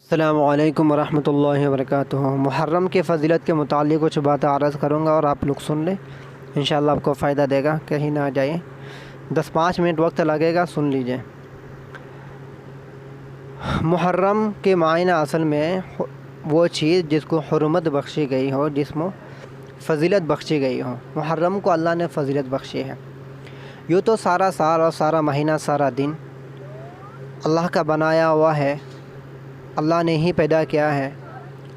السلام علیکم ورحمۃ اللہ وبرکاتہ۔ محرم کے فضیلت کے متعلق کچھ باتیں عرض کروں گا اور آپ لوگ سن لیں، انشاءاللہ آپ کو فائدہ دے گا، کہیں نہ جائیں۔ 10-5 منٹ وقت لگے گا، سن لیجئے۔ محرم کے معنی اصل میں وہ چیز جس کو حرمت بخشی گئی ہو، جس میں فضیلت بخشی گئی ہو۔ محرم کو اللہ نے فضیلت بخشی ہے۔ یوں تو سارا سال اور سارا مہینہ، سارا دن اللہ کا بنایا ہوا ہے، اللہ نے ہی پیدا کیا ہے،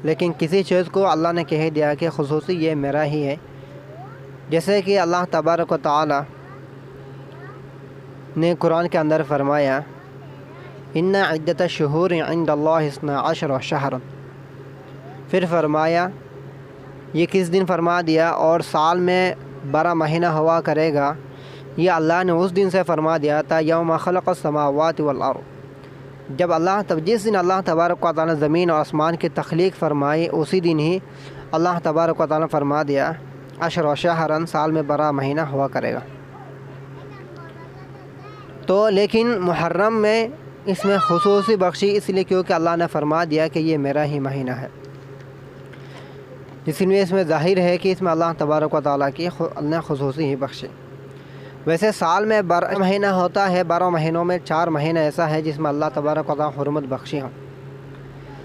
لیکن کسی چیز کو اللہ نے کہہ دیا کہ خصوصی یہ میرا ہی ہے۔ جیسے کہ اللہ تبارک و تعالی نے قرآن کے اندر فرمایا، ان عدۃ الشہور عند اللہ 12 شہرا۔ پھر فرمایا، یہ کس دن فرما دیا اور سال میں 12 مہینہ ہوا کرے گا، یہ اللہ نے اس دن سے فرما دیا تھا، یوم خلق السماوات والارض۔ جس دن اللہ تبارک و تعالی زمین اور آسمان کی تخلیق فرمائی، اسی دن ہی اللہ تبارک و تعالی فرما دیا 12 شہرا، سال میں 12 مہینہ ہوا کرے گا۔ تو لیکن محرم میں اس میں خصوصی بخشی اس لیے کیونکہ اللہ نے فرما دیا کہ یہ میرا ہی مہینہ ہے، اس لیے اس میں ظاہر ہے کہ اس میں اللہ تبارک و تعالیٰ کی اللہ نے خصوصی ہی بخشی۔ ویسے سال میں 12 مہینہ ہوتا ہے، 12 مہینوں میں 4 مہینہ ایسا ہے جس میں اللہ تبارک و تعالیٰ حرمت بخشی ہوں۔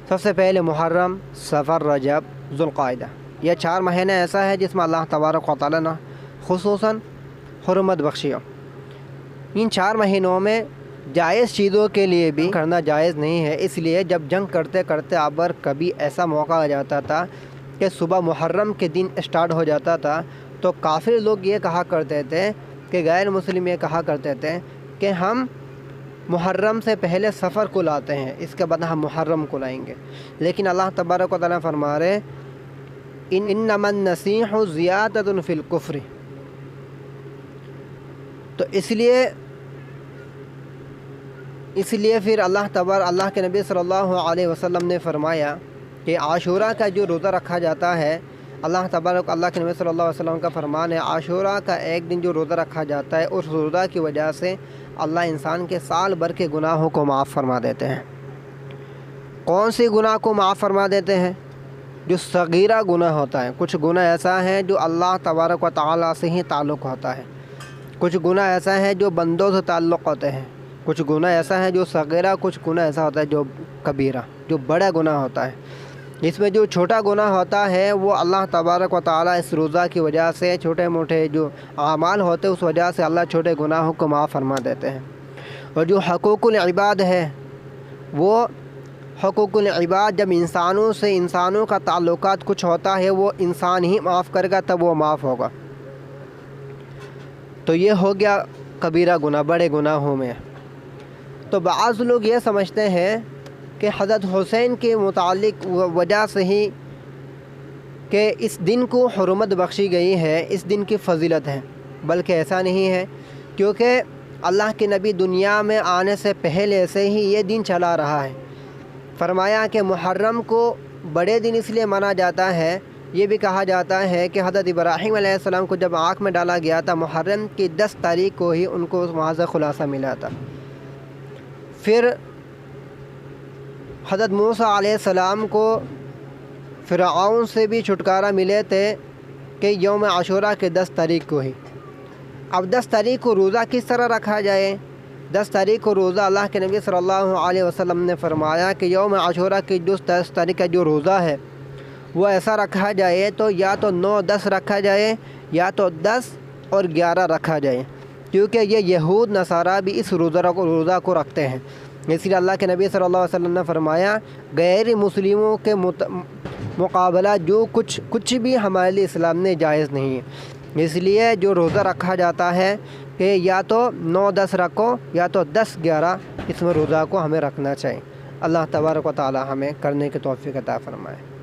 سب سے پہلے محرم، صفر، رجب، ذوالقعدہ، یہ 4 مہینہ ایسا ہے جس میں اللہ تبارک و تعالیٰ نے خصوصاً حرمت بخشی ہو۔ ان 4 مہینوں میں جائز چیزوں کے لیے بھی کرنا جائز نہیں ہے، اس لیے جب جنگ کرتے کرتے اگر کبھی ایسا موقع آ جاتا تھا کہ صبح محرم کے دن اسٹارٹ ہو جاتا تھا، تو کافر لوگ یہ کہا کرتے تھے کہ غیر مسلم یہ کہا کرتے تھے کہ ہم محرم سے پہلے سفر کو لاتے ہیں، اس کے بعد ہم محرم کو لائیں گے۔ لیکن اللہ تبارک و تعالیٰ فرما رہے، انما النسیح زیادۃ فی الکفر۔ تو اس لیے پھر اللہ کے نبی صلی اللہ علیہ وسلم نے فرمایا کہ عاشورہ کا جو روزہ رکھا جاتا ہے، اللہ کے نبی صلی اللہ علیہ وسلم کا فرمان ہے، عاشورہ کا ایک دن جو روزہ رکھا جاتا ہے، اس روزہ کی وجہ سے اللہ انسان کے سال بھر کے گناہوں کو معاف فرما دیتے ہیں۔ کون سی گناہ کو معاف فرما دیتے ہیں؟ جو صغیرہ گناہ ہوتا ہے۔ کچھ گناہ ایسا ہے جو اللہ تبارک و تعالیٰ سے ہی تعلق ہوتا ہے، کچھ گناہ ایسا ہے جو بندوں سے تعلق ہوتے ہیں، کچھ گناہ ایسا ہے جو صغیرہ، کچھ گناہ ایسا ہوتا ہے جو کبیرہ، جو بڑا گناہ ہوتا ہے۔ اس میں جو چھوٹا گناہ ہوتا ہے وہ اللہ تبارک و تعالیٰ اس روزہ کی وجہ سے، چھوٹے موٹے جو اعمال ہوتے ہیں اس وجہ سے اللہ چھوٹے گناہوں کو معاف فرما دیتے ہیں۔ اور جو حقوق العباد ہے، وہ حقوق العباد جب انسانوں کا تعلقات کچھ ہوتا ہے، وہ انسان ہی معاف کرے گا تب وہ معاف ہوگا۔ تو یہ ہو گیا کبیرہ گناہ، بڑے گناہوں میں۔ تو بعض لوگ یہ سمجھتے ہیں کہ حضرت حسین کے متعلق وجہ سے ہی کہ اس دن کو حرمت بخشی گئی ہے، اس دن کی فضیلت ہے، بلکہ ایسا نہیں ہے، کیونکہ اللہ کے نبی دنیا میں آنے سے پہلے سے ہی یہ دن چلا رہا ہے۔ فرمایا کہ محرم کو بڑے دن اس لیے مانا جاتا ہے، یہ بھی کہا جاتا ہے کہ حضرت ابراہیم علیہ السلام کو جب آگ میں ڈالا گیا تھا، محرم کی 10 تاریخ کو ہی ان کو وہاں سے خلاصہ ملا تھا۔ پھر حضرت موسیٰ علیہ السلام کو فرعون سے بھی چھٹکارا ملے تھے کہ یوم عاشورہ کے 10 تاریخ کو ہی۔ اب 10 تاریخ کو روزہ کس طرح رکھا جائے؟ 10 تاریخ کو روزہ اللہ کے نبی صلی اللہ علیہ وسلم نے فرمایا کہ یوم عاشورہ کی جو 10 تاریخ کا جو روزہ ہے وہ ایسا رکھا جائے، تو یا تو 9، 10 رکھا جائے، یا تو 10 اور 11 رکھا جائے، کیونکہ یہ یہود نصارہ بھی اس روزہ کو رکھتے ہیں۔ اس لیے اللہ کے نبی صلی اللہ علیہ وسلم نے فرمایا، غیر مسلموں کے مقابلہ جو کچھ بھی ہمارے لیے اسلام نے جائز نہیں ہے۔ اس لیے جو روزہ رکھا جاتا ہے کہ یا تو 9، 10 رکھو، یا تو 10، 11، اس میں روزہ کو ہمیں رکھنا چاہیے۔ اللہ تبارک و تعالی ہمیں کرنے کی توفیق عطا فرمائے۔